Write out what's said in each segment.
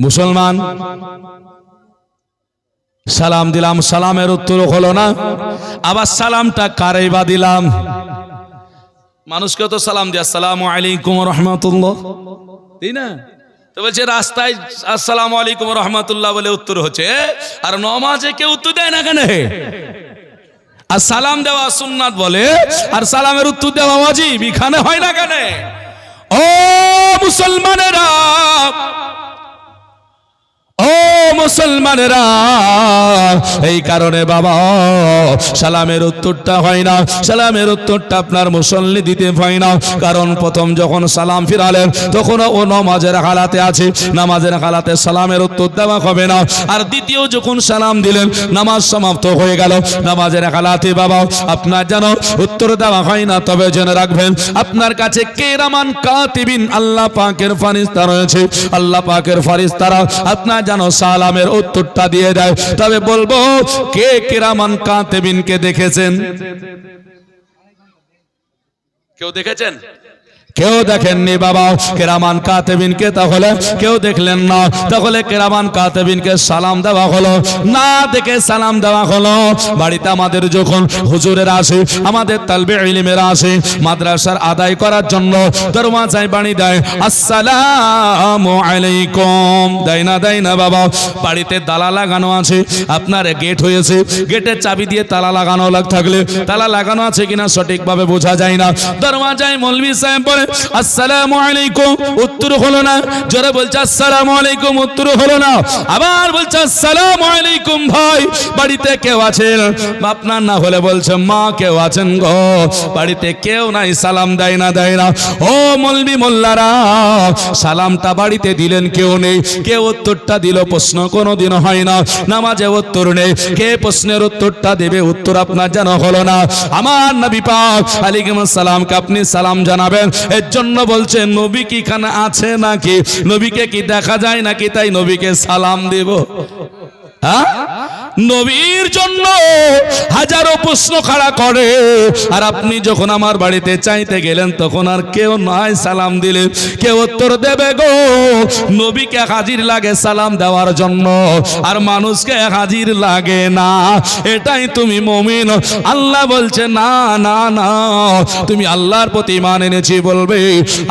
মুসলমান সালাম দিলাম, সালামের উত্তর হলো না, আবার সালামটা কারে বা দিলাম? মানুষকে তো সালাম দিয়ে আসসালামু আলাইকুম রহমতুল্লাহ, তাই না? তো বলছে রাস্তায় আসসালামু আলাইকুম রহমতুল্লাহ বলে উত্তর হচ্ছে, আর নমাজে কেউ উত্তর দেয় না কেন? আর সালাম দেওয়া সুন্নাত বলে, আর সালামের উত্তর দেওয়া ওয়াজিব, এখানে হয় না কেন? ও মুসলমানেরা, ও মুসলমানেরা, এই কারণে বাবা সালামের উত্তরটা হয় না, সালামের উত্তরটা আপনার মুসল্লি দিতে হয় না। কারণ প্রথম যখন সালাম ফিরালেন তখন ও নামাজের হালাতে আছে, নামাজের হালাতে সালামের উত্তর দেওয়া হবে না। আর দ্বিতীয় যখন সালাম দিলেন নামাজ সমাপ্ত হয়ে গেল, নামাজের হালাতে বাবা আপনার যেন উত্তর দেওয়া হয় না। তবে জেনে রাখবেন আপনার কাছে কিরামান কাতিবিন আল্লাহ পাকের ফেরেশতা রয়েছে, আল্লাহ পাকের ফেরেশতারা আপনার যেন সালামের উত্তরটা দিয়ে দেয়। তবে বলবো কে কিরামান কাতিবিনকে দেখেছেন? কেউ দেখেছেন? কেউ দেখেননি বাবা কিরামান কাতিবিনকে, তাহলে কেউ দেখলেন না, তাহলে কিরামান কাতিবিনকে সালাম দেওয়া হলো না, দেখে সালাম দেওয়া হলো। বাড়িতে আমাদের যখন হুজুরের আসে, আমাদের তালবে ইলমের আসে, মাদ্রাসার আদায় করার জন্য দরওয়াজায় বাড়ি দেয় আসসালামু আলাইকুম, দেয় না? দেয় না বাবা। বাড়িতে তালা লাগানো আছে, আপনার গেট হয়েছে, গেটের চাবি দিয়ে তালা লাগানো থাকলে তালা লাগানো আছে কিনা সঠিকভাবে বোঝা যায় না। দরওয়াজায় মৌলভী সাহেব বলে আসসালামু আলাইকুম, উত্তর হলো না। জোরে বলছে আসসালামু আলাইকুম, উত্তর হলো না। আবার বলছে আসসালামু আলাইকুম ভাই, বাড়িতে কেউ আছেন? আপনার না হলে বলছে মা কেউ আছেন গো, বাড়িতে কেউ নাই, সালাম দেয় না, দেয় না। ও মৌলভী মোল্লারা, সালামটা বাড়িতে দিলেন, কেউ নেই, কে উত্তরটা দিল? প্রশ্ন কোনোদিন হয় না, নামাজে উত্তর নেই, কে প্রশ্নের উত্তরটা দেবে? উত্তর আপনার যেন হলো না। আমার নবী পাক আলাইহিস সালামকে আপনি সালাম জানাবেন, এর জন্য বলছে নবী কি এখানে আছে নাকি? নবীকে কি দেখা যায় নাকি তাই নবীকে সালাম দেব? হ্যাঁ, নবীর জন্য হাজারো প্রশ্ন খাড়া করে, আর আপনি যখন আমার বাড়িতে চাইতে গেলেন তখন আর কেউ নাই, সালাম দিলে কেউ উত্তর দেবে গো? নবীকে হাজির লাগে সালাম দেওয়ার জন্য, আর মানুষকে হাজির লাগে না। এটাই তুমি মুমিন। আল্লাহ বলছে না না না, তুমি আল্লাহর প্রতি ঈমান এনেছি বলবে,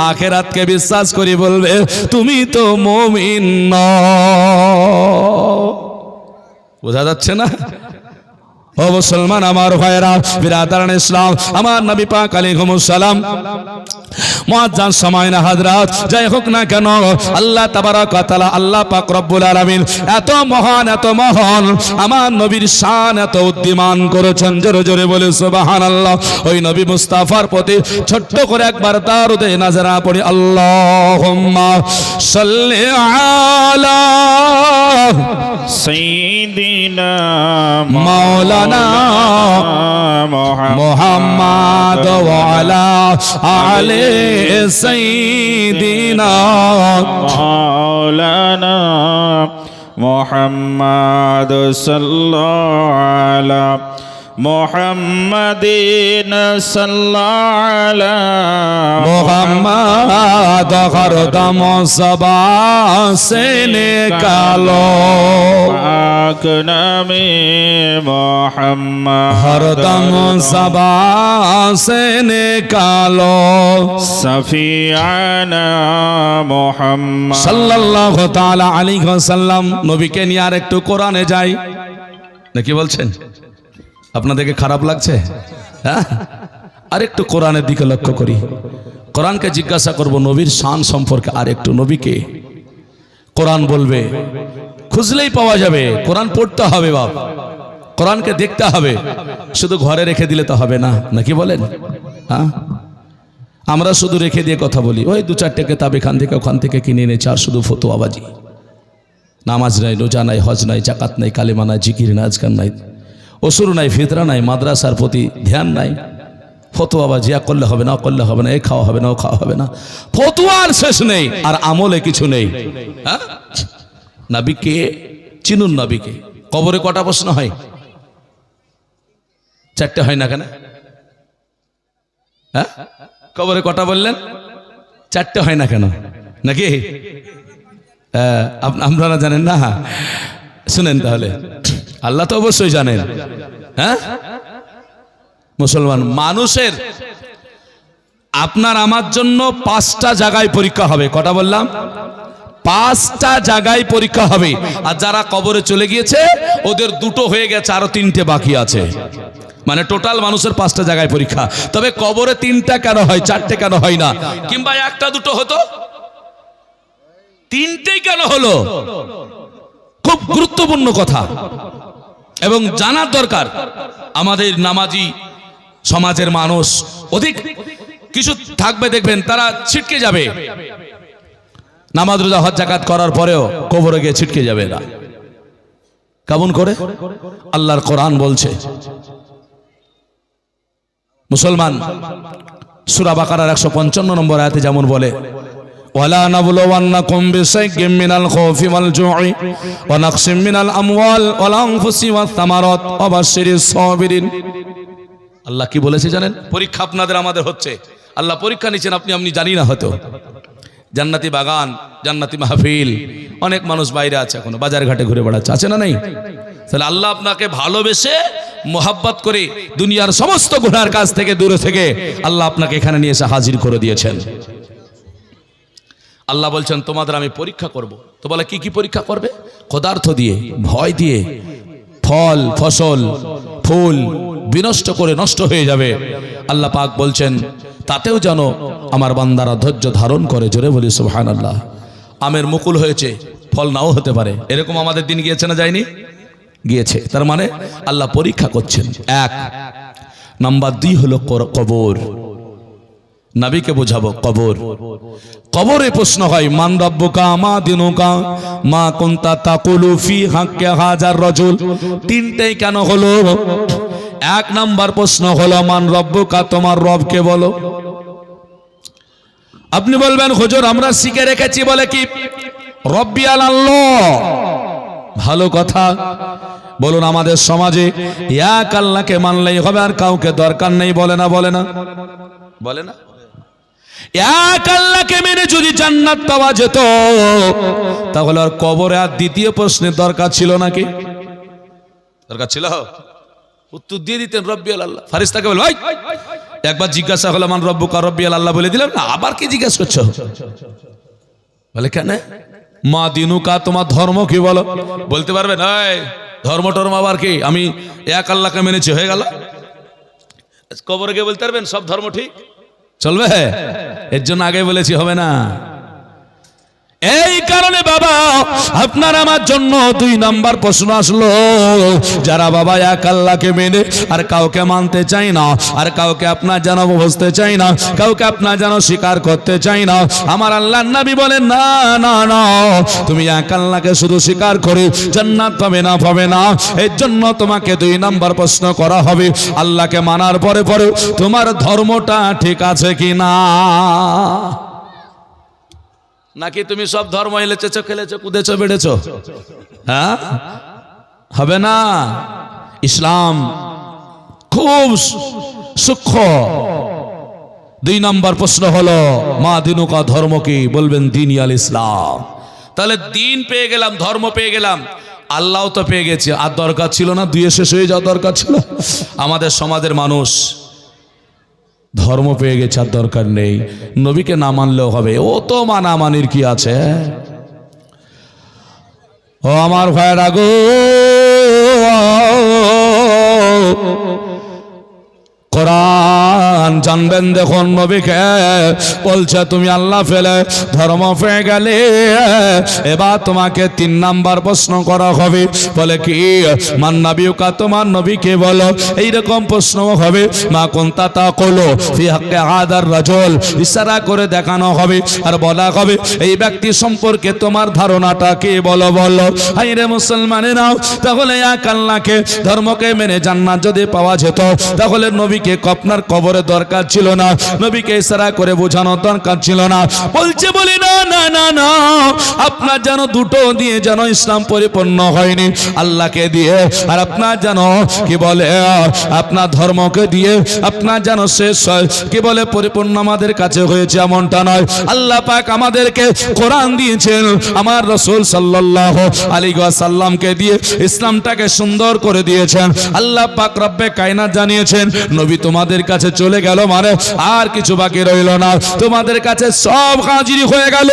আখিরাতকে বিশ্বাস করি বলবে, তুমি তো মুমিন নও। বোঝা যাচ্ছে না? ও মুসলমান আমার ভাইরা, বিরাদারান ইসলাম, আমার নবী পাক আলাইহিস সালাম মুআজ্জান সামাইনা হযরত যাই হোক না কেন, আল্লাহ তাবারক ওয়া তাআলা, আল্লাহ পাক রব্বুল আলামিন এত মহান, এত মহান, আমার নবীর শান এত উদ্দীমান করেছেন। জোরে জোরে বলে সুবহানাল্লাহ। ওই নবী মুস্তাফার প্রতি ছোট্ট করে একবার দারুদে নাজরা পড়ি, আল্লাহুম্মা সাল্লি আলা সাইয়্যিদিনা মাওলানা মুহাম্মদ ওয়া আলা আলি সাইয়্যিদিনা মাওলানা মুহাম্মদ সাল্লাল্লাহু আলা মুহাম্মাদিন সাল্লাল্লাহু আলা মুহাম্মদ হরদম সবা সে নিকালো, পাক নামে মুহাম্মদ হরদম সবা সে নিকালো, সফিয়ানা মুহাম্মদ সাল্লাল্লাহু তাআলা আলাইহি ওয়াসাল্লাম। নবীকে নিয়ে আর একটু কোরআনে যাই নাকি বলছেন? আপনাদেরকে খারাপ লাগছে? হ্যাঁ, আর একটু কোরআনের দিকে লক্ষ্য করি। কোরআনকে জিজ্ঞাসা করব নবীর শান সম্পর্কে, আর একটু নবীকে কোরআন বলবে, খুঁজলেই পাওয়া যাবে। কোরআন পড়তে হবে বাপ, কোরআনকে দেখতে হবে, শুধু ঘরে রেখে দিলে তো হবে না, নাকি বলেন? হ্যাঁ, আমরা শুধু রেখে দিয়ে কথা বলি, ওই দু চারটে কিতাব এখান থেকে ওখান থেকে কিনে এনেছে, আর শুধু ফতোয়াবাজি। নামাজ নাই, রোজা নাই, হজ নাই, জাকাত নাই, কালেমা নাই, জিকির নাই, আজকার নাই, অসুর নাই, ফিতরা নাই, মাদ্রাসার প্রতি ধ্যান নাই, ফতোয়াবাজি, করলে হবে না, করলে হবে না, এ খাওয়া হবে না, ও খাওয়া হবে না, ফতোয়ার শেষ নেই, আর আমলে কিছু নেই। হ্যাঁ, নবীকে চিনুন, নবীকে। কবরে কটা প্রশ্ন হয়? চারটে হয় না কেন? হ্যাঁ, কবরে কটা বললেন? চারটে হয় না কেন নাকি? আপনারা জানেন না? শুনেন তাহলে, আল্লাহ তো অবশ্যই জানেন। হ্যাঁ, মুসলমান মানুষের আপনার আমার জন্য 5টা জায়গায় পরীক্ষা হবে। কটা বললাম? 5টা জায়গায় পরীক্ষা হবে। আর যারা কবরে চলে গিয়েছে ওদের 2টো হয়ে গেছে, আরো 3টে বাকি আছে। মানে টোটাল মানুষের 5টা জায়গায় পরীক্ষা। তবে কবরে 3টা কেন হয়, 4টে কেন হয় না? কিংবা 1টা 2টো হতো, 3টেই কেন হলো? খুব গুরুত্বপূর্ণ কথা এবং জানার দরকার। আমাদের নামাজি সমাজের মানুষ অধিক কিছু থাকবে, দেখবেন তারা ছিটকে যাবে। নামাজ রোজা হজ যাকাত করার পরেও কবরে গিয়ে ছিটকে যাবে না। কেমন করে? আল্লাহর কোরআন বলছে, মুসলমান সূরা বাকারার 155 নম্বর আয়াতে যেমন বলে, ওয়ালা নাবলুওয়ান্নাকুম বিশাইইম মিনাল খাউফি ওয়াল জু'i ওয়া নাকসিম মিনাল আমওয়াল ওয়াল আনফুসি ওয়াস সামারাত ওয়া বাশশিরিস সাবিরিন। আল্লাহ কি বলেছে জানেন? পরীক্ষা আপনাদের আমাদের হচ্ছে। আল্লাহ পরীক্ষা নিচ্ছেন, আপনি জানি না হয়তো। জান্নাতি বাগান, জান্নাতি মাহফিল, অনেক মানুষ বাইরে আছে, এখনো বাজার ঘাটে ঘুরে বেড়াচ্ছে, আছে না নাই? তাহলে আল্লাহ আপনাকে ভালোবেসে মোহাব্বত করে দুনিয়ার সমস্ত গুনার কাজ থেকে দূরে থেকে আল্লাহ আপনাকে এখানে নিয়ে এসে হাজির করে দিয়েছেন। আল্লাহ বলছেন তোমাদের আমি পরীক্ষা করব। তো বলে কি কি পরীক্ষা করবে? ক্ষুধার্ত দিয়ে, ভয় দিয়ে, ফল ফসল ফুল বিনষ্ট করে নষ্ট হয়ে যাবে। আল্লাহ পাক বলছেন তাতেও যেন আমার বান্দারা ধৈর্য ধারণ করে। জোরে বলি সুবহানাল্লাহ। আমের মুকুল হয়েছে, ফল নাও হতে পারে, এরকম আমাদের দিন গিয়েছে না যায়নি? গিয়েছে। তার মানে আল্লাহ পরীক্ষা করছেন। 1 নাম্বার 2 হলো কবর। নবীকে বোঝাবো কবর। কবরে প্রশ্ন হয় মান রাব্বুকা মা দিনুকা মা কুনতা তাকুলু ফি হাক্কি হাজার রাজুল। 3টেই কেন হলো? 1 নাম্বার প্রশ্ন হলো মান রাব্বুকা, তোমার রবকে বলো। আপনি বলবেন হুজুর আমরা শিখে রেখেছি বলে কি রব্বি আল্লাহ। ভালো কথা। বলুন আমাদের সমাজে এক আল্লাহকে মানলেই হবে, আর কাউকে দরকার নেই, বলে না? বলে না? বলে না? এক আল্লাহকে মেনে যদি জান্নাত পাওয়া যেত তাহলে আর কবরে আর দ্বিতীয় প্রশ্নের দরকার ছিল নাকি? দরকার ছিল? উত্তর দিয়ে দিতেন রব্বি আল্লাহ। ফারিস্তাকে বল ভাই একবার জিজ্ঞাসা হলো মান রব্বুকা, রব্বি আল্লাহ বলে দিলাম না, আবার কি জিজ্ঞাসা করছো? বলে কেন? মা দিনুকা, তোমার ধর্ম কি বলো? বলতে পারবেন এই ধর্ম টর্ম আবার কি? আমি এক আল্লাহকে মেনেছি, হয়ে গেল? কবরে গিয়ে বলতে পারবেন সব ধর্ম ঠিক চলবে? এর জন্য আগে বলেছি হবে না। এই কারণে বাবা আপনার আমার জন্য 2 নাম্বার প্রশ্ন আসলো। যারা বাবা এক আল্লাহকে মেনে আর কাউকে মানতে চাই না, আর কাউকে আপনার যেন বুঝতে চাই না, কাউকে আপনার যেন স্বীকার করতে চাই না, আমার আল্লাহর নবী বলেন না না না, তুমি এক আল্লাহকে শুধু স্বীকার করে জান্নাত পাবে না, পাবে না। এর জন্য তোমাকে 2 নাম্বার প্রশ্ন করা হবে, আল্লাহকে মানার পরে পরে তোমার ধর্মটা ঠিক আছে কি না, নাকি তুমি সব ধর্ম এলেছো খেলেছো কুদেছো বেড়েছো? হ্যাঁ, হবে না। ইসলাম খুব সূক্ষ্ম। 2 নম্বর প্রশ্ন হলো মা দিনুকা, ধর্ম কি? বলবেন দিন আল ইসলাম। তাহলে দিন পেয়ে গেলাম, ধর্ম পেয়ে গেলাম, আল্লাহ তো পেয়ে গেছে, আর দরকার ছিল না? 2 শেষ হয়ে যাওয়া দরকার ছিল? আমাদের সমাজের মানুষ ধর্ম পেয়ে গেছে, আর দরকার নেই, নবীকে না মানলেও হবে, ও তো মানামানির কি আছে? ও আমার ভাইরা গো, কোরআন জানবেন দেখুন নবীকে বলছে তুমি আল্লাহ ফেলে ধর্ম পেয়ে গেলে এবার তোমাকে 3 নাম্বার প্রশ্ন করা হবে। বলে কি? মান নবিয়ুকা, তোমার নবীকে বলো। এইরকম প্রশ্ন হবে মা কুনতা তাকুলু ফি হাক্কি হাদার রাজুল, ইশারা করে দেখানো হবে আর বলা হবে এই ব্যক্তি সম্পর্কে তোমার ধারণাটা কি, বলো বলো। হাই রে মুসলমানেরা, তাহলে এক আল্লাহকে ধর্মকে মেনে জান্নাত যদি পাওয়া যেত তাহলে নবীকে আপনার কবরে দরকার দরকার ছিল না, নবীকে ইশারা করে বোঝানোর দরকার ছিল না। বলছে বলি না না না না, আপনার যেন দুটো দিয়ে যেন ইসলাম পরিপূর্ণ হয়নি, আল্লাহকে দিয়ে আর আপনার যেন কি বলে আপনার ধর্মকে দিয়ে আপনার যেন শেষ হয় কি বলে পরিপূর্ণ আমাদের কাছে হয়েছে এমনটা নয়। আল্লাহ পাক আমাদেরকে কোরআন দিয়েছেন, আমার রাসূল সাল্লাল্লাহু আলাইহি ওয়াসাল্লামকে দিয়ে ইসলামটাকে সুন্দর করে দিয়েছেন। আল্লাহ পাক রব্বে কায়নাত জানিয়েছেন নবী তোমাদের কাছে চলে গেল মানে আর কিছু বাকি রইল না, তোমাদের কাছে সব হাজির হয়ে গেল।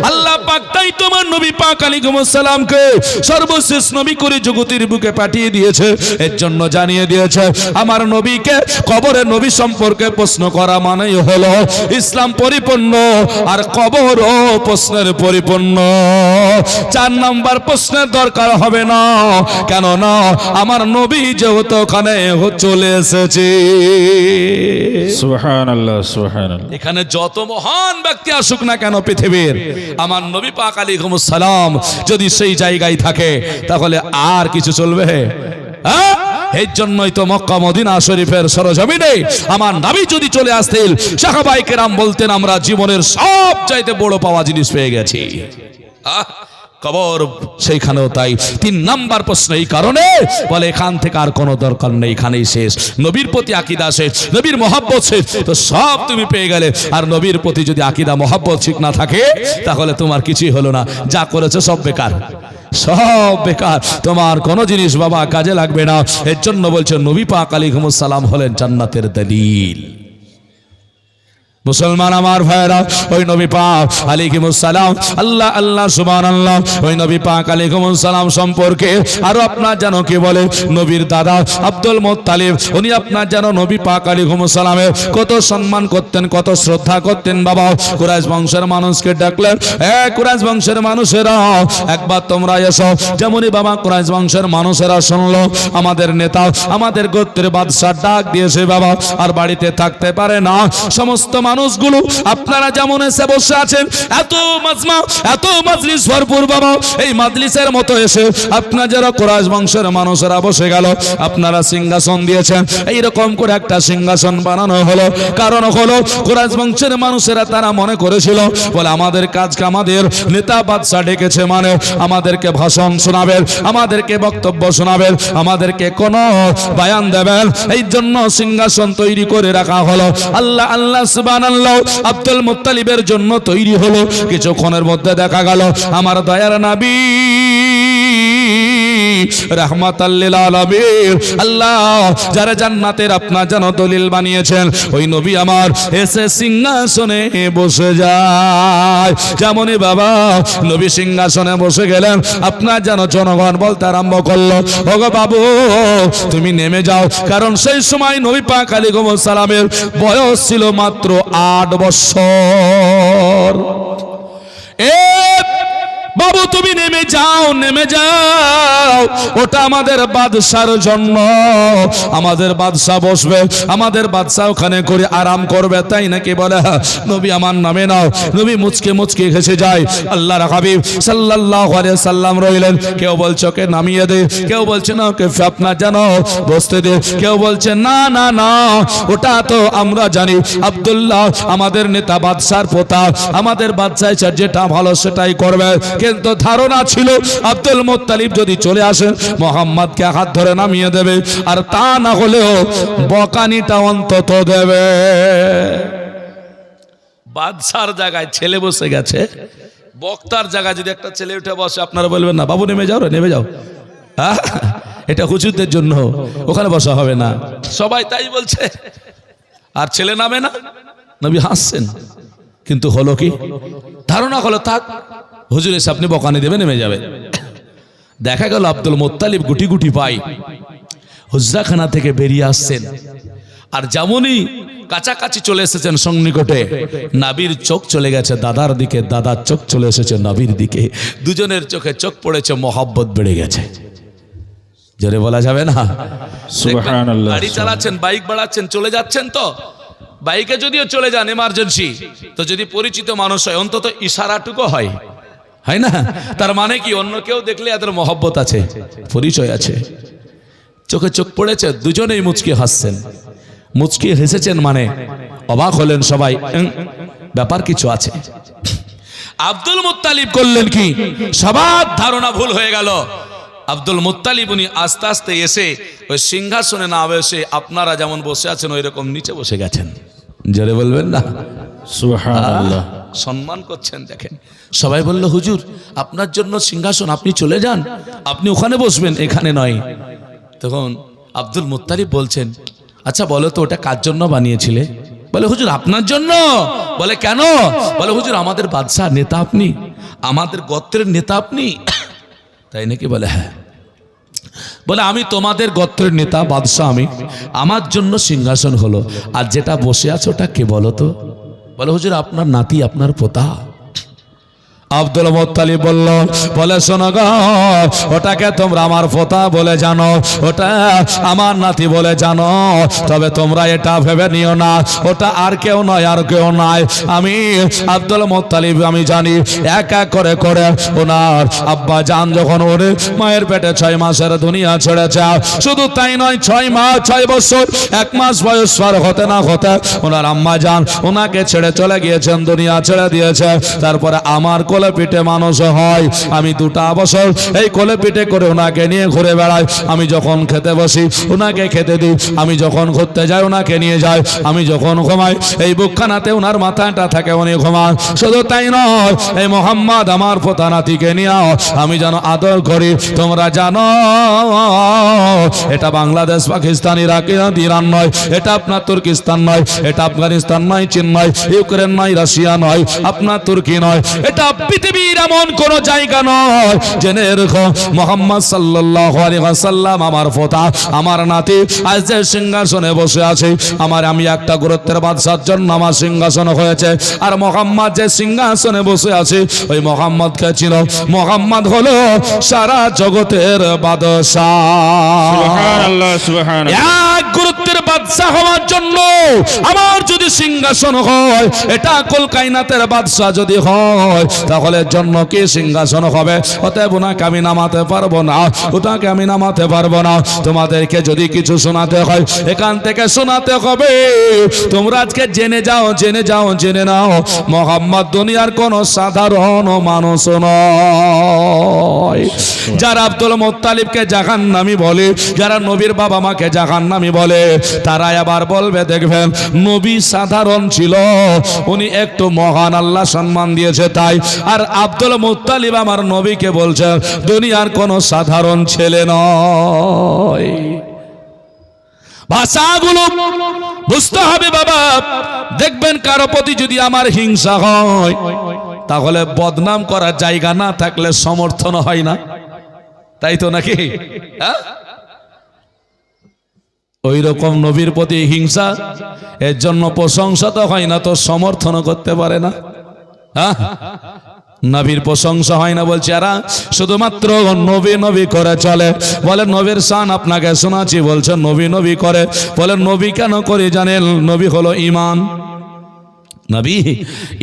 আল্লাহ পাক তাই তোমার নবী পাক আলাইহিস সালামকে সর্বশেষ নবী করে জগতের বুকে পাঠিয়ে দিয়েছে। এর জন্য জানিয়ে দিয়েছে আমার নবীকে কবরে নবী সম্পর্কে প্রশ্ন করা মানেই হলো ইসলাম পরিপূর্ণ আর কবরও প্রশ্নের পরিপূর্ণ। 4 নাম্বার প্রশ্নের দরকার হবে না, কেন না আমার নবী যেহেতু ওখানে চলে এসেছে। সুবহানাল্লাহ সুবহানাল্লাহ। এখানে যত মহান ব্যক্তি আসুক না কেন পৃথিবীর, আমার নবী পাক আলাইহিস সালাম যদি সেই জায়গায় থাকে তাহলে আর কিছু চলবে? হ্যাঁ, এই জন্যই তো মক্কা মদিনা শরীফের সরজমিনে আমার নবী যদি চলে আসতেন, সাহাবায়ে কেরাম বলতেন আমরা জীবনের সব চাইতে বড় পাওয়া জিনিস পেয়ে গেছি। কবর সেইখানেও তাই। 3 নাম্বার প্রশ্ন এই কারণে বলে এখান থেকে আর কোনো দরকার নেই, এখানেই শেষ। নবীর প্রতি আকীদা শেষ, নবীর মহব্বত শেষ, তো সব তুমি পেয়ে গেলে। আর নবীর প্রতি যদি আকীদা মহব্বত ঠিক না থাকে তাহলে তোমার কিছুই হলো না, যা করেছো সব বেকার, সব বেকার, তোমার কোনো জিনিস বাবা কাজে লাগবে না। এর জন্য বলছে নবী পাক আলাইহিস সালাম হলেন জান্নাতের দলিল। মুসলমান আমার ভাইরা, ওই নবী পাক আলাইহিস সালাম আল্লাহ আল্লাহ সুবহানাল্লাহ, ওই নবী পাক আলাইহিস সালাম সম্পর্কে আরো আপনার জানো কি বলে নবীর দাদা আব্দুল মুত্তালিব, উনি আপনার জানো নবী পাক আলাইহিস সালামের কত সম্মান করতেন, কত শ্রদ্ধা করতেন। বাবা কুরাইশ বংশের মানুষকে ডাকলেন, কুরাইশ বংশের মানুষেরা একবার তোমরা এসো। যেমনই বাবা কুরাইশ বংশের মানুষেরা শুনলো আমাদের নেতা আমাদের গোত্রের বাদশা ডাক দিয়েছে বাবা, আর বাড়িতে থাকতে পারে না, সমস্ত মানুষগুলো আপনারা যেমন এসে বসে আছেন, এত মাজমা এত মাজলিস ভরপুর বাবা, এই মাজলিসের মতো এসে আপনারা যারা কুরাইশ বংশের মানুষেরা বসে গেল, আপনারা সিংহাসন দিয়েছেন, এইরকম করে একটা সিংহাসন বানানো হলো। কারণ হলো কুরাইশ বংশের মানুষেরা তারা মনে করেছিল বলে আমাদের কাজকে আমাদের নেতা বাদশা ডেকেছে মানে আমাদেরকে ভাষণ শোনাবেন, আমাদেরকে বক্তব্য শোনাবেন, আমাদেরকে কোন বয়ান দেবেন, এই জন্য সিংহাসন তৈরি করে রাখা হলো। আল্লাহ আল্লাহ সুবহানাল্লাহ আব্দুল মুত্তালিবের জন্য তৈরি হলো। কিছুক্ষণের মধ্যে দেখা গেল আমার দয়ার নবী রাহমাতাল লিল আলামিন, আল্লাহ যারা জান্নাতের আপনার যেন দলিল বানিয়েছেন, ওই নবী আমার এসে সিংহাসনে বসে যায়। যেমনই বাবা নবী সিংহাসনে বসে গেলেন, আপনার যেন জনগণ বলতে আরম্ভ করলো ওগো বাবু তুমি নেমে যাও। কারণ সেই সময় নবী পাক আলাইহিস সালামের বয়স ছিল মাত্র 8 বছর। বাবু তুমি নেমে যাও, নেমে যাও, ওটা আমাদের বাদশার জন্য, আমাদের বাদশা বসবে, আমাদের বাদশা ওখানে করে আরাম করবে, তাই নাকি বলে নবী আমার নামে নাও। নবী মুচকে মুচকে হেসে যায়। আল্লাহর হাবিব সাল্লাল্লাহু আলাইহি সাল্লাম রইলেন, কেউ বলছে ওকে নামিয়ে দে, কেউ বলছে না ওকে আপনার জানো বসতে দে, কেউ বলছে না না না ওটা তো আমরা জানি আব্দুল্লাহ আমাদের নেতা বাদশার পোতা, আমাদের বাদশায় যেটা ভালো সেটাই করবে। কিন্তু ধারণা ছিল আব্দুল মুত্তালিব যদি চলে আসেন মোহাম্মদকে হাত ধরে নামিয়ে দেবে, আর তা না হলেও বকানিটা অন্তত দেবে। বাদশার জায়গায় ছেলে বসে গেছে, বক্তার জায়গায় যদি একটা ছেলে উঠে বসে আপনারা বলবেন না বাবু নেমে যাও রে নেমে যাও, এটা হুজুরদের জন্য, ওখানে বসা হবে না। সবাই তাই বলছে, আর ছেলে নামে না। নবী হাসছেন, কিন্তু হলো কি ধারণা হলো থাক হুজুর এসে আপনি বকানি দেবে নেমে যাবে। দেখা গেল আব্দুল মুত্তালিব গুটি গুটি পাই হুজরাখানা থেকে বেরিয়ে আসছেন, আর যেমনই কাছাকাছি চলে এসেছেন সন্নিকটে, নাবির চোখ চলে গেছে দাদার দিকে, দাদার চোখ চলে এসেছে নাবির দিকে, দুজনের চোখে চোখ পড়েছে, মহব্বত বেড়ে গেছে। জোরে বলা যাবে না? সুবহানাল্লাহ। গাড়ি চালাচ্ছেন, বাইক বাড়াচ্ছেন, চলে যাচ্ছেন, তো বাইকে যদিও চলে যান এমার্জেন্সি, তো যদি পরিচিত মানুষ হয় অন্তত ইশারাটুকু হয়, হয় না? তার মানে কি অন্য কেউ দেখলে এদের মহব্বত আছে, পরিচয় আছে। চোখে চোখ পড়েছে, দুজনেই মুচকি হাসছেন। মুচকি হেসেছেন মানে অবাক হলেন সবাই, ব্যাপার কিছু আছে। আব্দুল মুত্তালিব করলেন কি, সবার ধারণা ভুল হয়ে গেল। আব্দুল মুত্তালিব উনি আস্তে আস্তে এসে ওই সিংহাসনে না বসে আপনারা যেমন বসে আছেন ওই রকম নিচে বসে গেছেন। জোরে বলবেন না সুবহানাল্লাহ। সম্মান করছেন দেখেন। সবাই বলল হুজুর আপনার জন্য সিংহাসন, আপনি চলে যান, আপনি ওখানে বসবেন, এখানে নয়। তখন আব্দুল মুত্তালিব বলছেন, আচ্ছা বলো তো ওটা কার জন্য বানিয়েছিলে? বলে হুজুর আপনার জন্য। বলে কেন? বলে হুজুর আমাদের বাদশাহ নেতা আপনি, আমাদের গোত্রের নেতা আপনি। তাই নাকি? বলে হ্যাঁ। বলে আমি তোমাদের গোত্রের নেতা, বাদশাহ আমি, আমার জন্য সিংহাসন হলো, আর যেটা বসে আছে ওটা কে বলো তো? বলে হুজুর আপনার নাতি, আপনার পোতা। আব্দুল মুত্তালিব বলল, বলে শোনো গো, ওটাকে তোমরা আমার পোতা বলে জানো, ওটা আমার নাতি বলে জানো, তবে তোমরা এটা ভেবে নিও না ওটা আর কেউ নয়, আর কেউ নয়। আমি আব্দুল মুত্তালিব আমি জানি এক এক করে করে ওনার আব্বা জান যখন ওরে মায়ের পেটে 6 মাসের দুনিয়া ছেড়েছে, শুধু তাই নয় 6 মাস 6 বছর 1 মাস বয়স পার হতে না হতে ওনার আম্মা জান ওনাকে ছেড়ে চলে গিয়েছেন, দুনিয়া ছেড়ে দিয়েছে। তারপরে আমার কোলে পিঠে মানুষ হয়, আমি 2টা বছর এই কোলে পিঠে করে ওনাকে নিয়ে ঘুরে বেড়াই। আমি যখন খেতে বসি ওনাকে খেতে দিই, আমি যখন ঘুরতে যাই ওনাকে নিয়ে যাই, আমি যখন ঘুমাই এই বুকখানাতে ওনার মাথাটা থাকে, উনি ঘুমান। শুধু তাই নয়, এই মোহাম্মদ আমার পোতা নাতিকে নিয়ে আমি যেন আদর করি। তোমরা জানো এটা বাংলাদেশ, পাকিস্তান, ইরাক, ইরান নয়, এটা আপনার তুর্কিস্তান নয়, এটা আফগানিস্তান নয়, চীন নয়, ইউক্রেন নয়, রাশিয়া নয়, আপনার তুর্কি নয়, এটা পৃথিবীর এমন কোন জায়গা নয়। জেনে রেখো মুহাম্মদ সাল্লাল্লাহু আলাইহি ওয়াসাল্লাম আমার পোতা, আমার নাতি আজ যে সিংহাসনে বসে আছে, আমি একটা গুরুত্বের বাদশার জন্য আমার সিংহাসন হয়েছে। আর মুহাম্মদ যে সিংহাসনে বসে আছে ওই মুহাম্মদকে চিনো, মুহাম্মদ হলো সারা জগতের বাদশা। সুবহানাল্লাহ সুবহানাল্লাহ। এক গুরুত্বের বাদশা হওয়ার জন্য আমার যদি সিংহাসন হয়, এটা কুল কায়নাতের বাদশা যদি হয়, তাহলে জন্য কি সিংহাসন হবে? অতএব ওনাকে আমি নামাতে পারবো না, ওটাকে আমি নামাতে পারবো না। তোমাদেরকে যদি কিছু শোনাতে হয় এখান থেকে শোনাতে হবে। তোমরা আজকে জেনে যাও, জেনে যাও, জেনে নাও, মুহাম্মদ দুনিয়ার কোন সাধারণ মানুষ নয়। যারা আব্দুল মুত্তালিবকে জাহান্নামী বলে, যারা নবীর বাবা মাকে জাহান্নামী বলে, তারা আবার বলবে দেখবেন নবী সাধারণ ছিল, উনি একটু মহান, আল্লাহ সম্মান দিয়েছে তাই। আর আব্দুল মুত্তালিব আমার নবীকে বলছে দুনিয়ার কোন সাধারণ ছেলে নয়। ভাষাগুলো বুঝতে হবে বাবা। দেখবেন কারো প্রতি যদি আমার হিংসা হয়, তাহলে বদনাম করার জায়গা না থাকলে সমর্থন হয় না, তাই তো নাকি? ওই রকম নবীর প্রতি হিংসা, এর জন্য প্রশংসা তো হয় না, তো সমর্থন করতে পারে না। নবীর প্রশংসা হয় না বলছে এরা শুধুমাত্র নবী নবী করে চলে। বলে নবীর শান আপনাকে শোনাচ্ছি, বলছে নবী নবী করে। বলে নবী কেন করে জানেন? নবী হলো ঈমান। নবী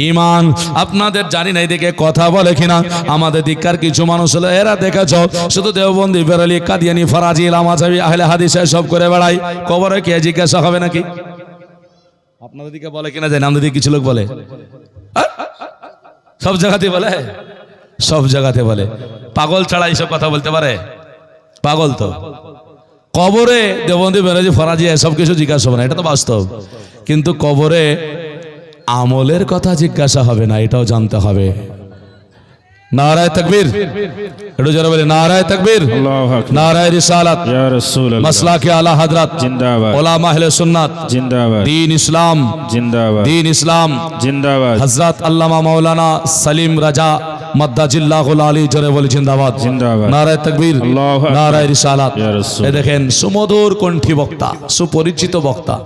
ঈমান। আপনাদের জানি না এদিকে কথা বলে কিনা, আমাদের দিককার কিছু মানুষ হলো এরা দেখেছ শুধু দেওবন্দি, বেরালি, কাদিয়ানি, ফরাজি, লামাজাবি, আহলে হাদিস সব করে বেড়ায়। কবরে কে জিজ্ঞাসা হবে নাকি? আপনাদের দিকে বলে কিনা জানি, আমাদের দিকে কিছু লোক বলে, সব জায়গাতে বলে, সব জায়গাতে বলে। পাগল ছাড়া এইসব কথা বলতে পারে? পাগল তো। কবরে দেওবন্দি, বেরাজি, ফরাজি সব কিছু জিজ্ঞাসা হবে না, এটা তো বাস্তব। কিন্তু কবরে আমলের কথা জিজ্ঞাসা হবে না, এটাও জানতে হবে। নারায়ে তাকবীর, একটু জোরে বলে নারায়ে তাকবীর, আল্লাহু আকবার, নারায়ে রিসালাত, ইয়া রাসূলুল্লাহ, মাসলাকে আলা হযরত জিন্দাবাদ, উলামা আহলে সুন্নাত জিন্দাবাদ, দ্বীন ইসলাম, জিন্দাবাদ, দ্বীন ইসলাম, জিন্দাবাদ, হযরত আল্লামা মাওলানা সলিম রাজা মাদ্দাজিল্লাহুল আলী, জোরে বলে জিন্দাবাদ, জিন্দাবাদ, নারায়ে তাকবীর, আল্লাহু আকবার, নারায়ে রিসালাত। ইয়া রাসূল। এই দেখেন সুমধুর কণ্ঠী বক্তা, সুপরিচিত বক্তা,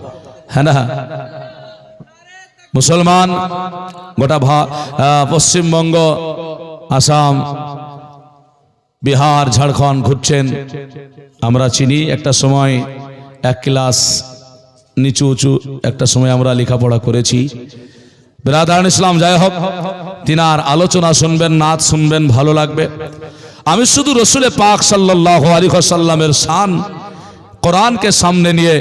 হ্যাঁ না? মুসলমান গোটা পশ্চিমবঙ্গ, আসাম, বিহার, ঝাড়খণ্ড ঘুরছেন, আমরা চিনি। একটা সময় 1 ক্লাস নিচু উঁচু একটা সময় আমরা লেখাপড়া করেছি। বিরাদারান ইসলাম যাই হোক, তিনার আলোচনা শুনবেন, নাচ শুনবেন, ভালো লাগবে। আমি শুধু রসুলে পাক সাল্লাল্লাহু আলাইহি ওয়াসাল্লামের শান কোরআনকে সামনে নিয়ে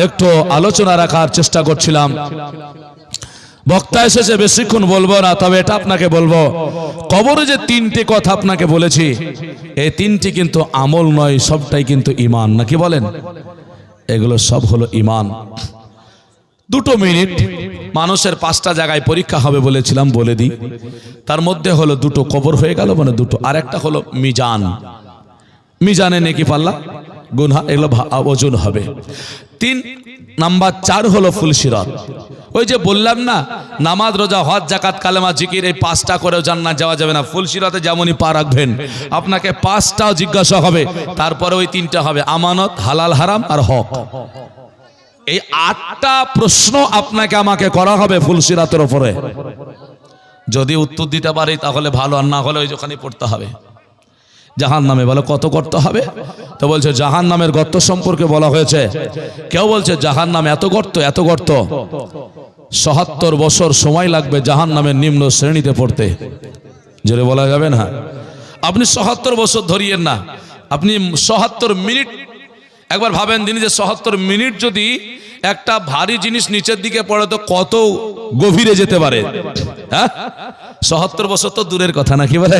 একটু আলোচনা রাখার চেষ্টা করছিলাম। বক্তা এসেছে, বেশিক্ষণ বলবো না, তবে এটা আপনাকে বলবো, কবরে যে তিনটি কথা আপনাকে বলেছি, এই তিনটি কিন্তু আমল নয়, সবটাই কিন্তু ঈমান, নাকি বলেন? এগুলো সব হলো ঈমান। 2 মিনিট, মানুষের 5টা জায়গায় পরীক্ষা হবে বলেছিলাম, বলে দিই। তার মধ্যে হলো 2 কবর হয়ে গেল, মানে 2, আর একটা হলো মিজান। মিজানে নেকি পাল্লা, গুনাহ, এগুলো ওজন হবে। 3 নাম্বার 4 হলো ফুলসিরাত। ওই যে বললাম না, নামাজ, রোজা, হজ, যাকাত, কালেমা, জিকির, এই 5টা করেও জান্নাত যাওয়া যাবে না। ফুলসিরাতে যেমনই পা রাখবেন, আপনাকে 5টাও জিজ্ঞাসা হবে, তারপরে ওই 3টা হবে, আমানত, হালাল, হারাম আর হক। এই 8টা প্রশ্ন আপনাকে আমাকে করা হবে ফুলসিরাতের উপরে। যদি উত্তর দিতে পারি তাহলে ভালো, আর না হলে ওই ওখানে পড়তে হবে। জাহান নামে বলে কত গর্ত হবে, তো বলছে জাহান নামের গর্ত সম্পর্কে বলা হয়েছে। কেউ বলছে জাহান নামে এত গর্ত, এত গর্ত, ৭৭ বছর সময় লাগবে জাহান নামের নিম্ন শ্রেণীতে পড়তে। জোরে বলা যাবে না। আপনি ৭৭ বছর ধরিয়েন না, আপনি ৭৭ মিনিট একবার ভাবেন দিন, যে ৭৭ মিনিট যদি একটা ভারী জিনিস নিচের দিকে পড়ে তো কত গভীরে যেতে পারে। হ্যাঁ, ৭৭ বছর তো দূরের কথা, নাকি বলে?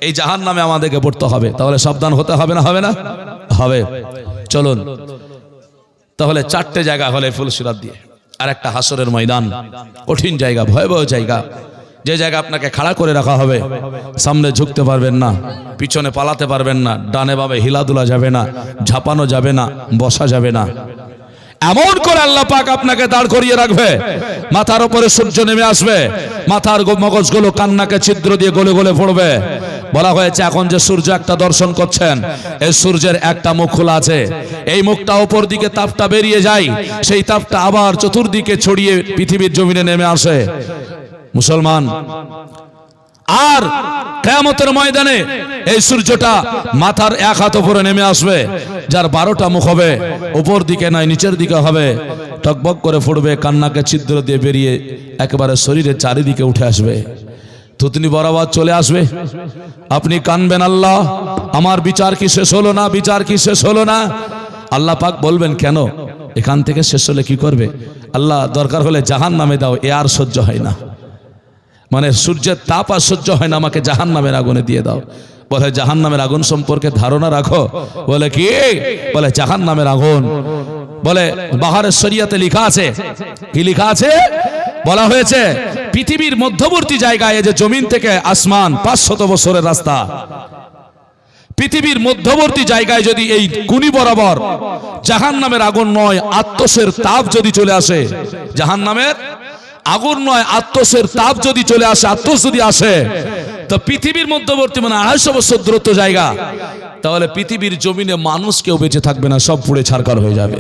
এই জাহান নামে আমাদেরকে পড়তে হবে, তাহলে সাবধান হতে হবে না? হবে না? হবে। চলুন তাহলে 4টে জায়গা হলে ফুলসিরাত দিয়ে, আর একটা হাসরের ময়দান, কঠিন জায়গা, ভয়াবহ জায়গা, যে জায়গা আপনাকে খাড়া করে রাখা হবে, সামনে ঝুঁকতে পারবেন না, পিছনে পালাতে পারবেন না, ডানে বামে হিলাদুলা যাবে না, ঝাঁপানো যাবে না, বসা যাবে না। এমন করে আল্লাহ পাক আপনাকে দাঁড় করিয়ে রাখবে, মাথার উপরে সূর্য নেমে আসবে, মাথার মগজগুলো কান্নাকে ছিদ্র দিয়ে গলে গলে পড়বে। বলা হয়েছে এখন যে সূর্য একটা দর্শন করছেন, এই সূর্যের একটা মুখ খোলা আছে, এই মুখটা উপর দিকে তাপটা বেরিয়ে যায়, সেই তাপটা আবার চতুর্দিকে ছড়িয়ে পৃথিবীর জমিনে নেমে আসে। মুসলমান, আর কিয়ামতের ময়দানে এই সূর্যটা মাথার 1 হাত উপরে নেমে আসবে, যার 12টা মুখ হবে, উপর দিকে নয় নিচের দিকে হবে, টকবক করে ফুটবে, কান্নাকে ছিদ্র দিয়ে বেরিয়ে একেবারে শরীরের চারিদিকে উঠে আসবে, থুতনি বরাবর চলে আসবে। আপনি কানবেন, আল্লাহ আমার বিচার কি শেষ হলো না, বিচার কি শেষ হলো না? আল্লাহ পাক বলবেন, কেন? এখান থেকে শেষ হলে কি করবে? আল্লাহ দরকার হলে জাহান নামে দাও, এ আর সহ্য হয় না, মানে সূর্যের তাপ আর সহ্য হয় না, আমাকে জাহান নামের আগুনে দিয়ে দাও। বলে জাহান নামের আগুন সম্পর্কে ধারণা রাখো? বলে কি? বলে জাহান নামের আগুন, বলে বাহারের শরিয়াতে লেখা আছে, কি লেখা আছে? বলা হয়েছে পৃথিবীর মধ্যবর্তী জায়গায়, যে জমিন থেকে আসমান 500 বছরের রাস্তা, পৃথিবীর মধ্যবর্তী জায়গায় যদি এই কুনি বরাবর জাহান নামের আগুন নয় আত্মসের তাপ যদি চলে আসে, জাহান নামের আগুন নয় আত্মসের তাপ যদি চলে আসে, আত্মস যদি আসে, তো পৃথিবীর মধ্যবর্তী মানে 250 বছর দূরত্ব জায়গা, তাহলে পৃথিবীর জমিনে মানুষ কেউ বেঁচে থাকবে না, সব পুড়ে ছারখার হয়ে যাবে।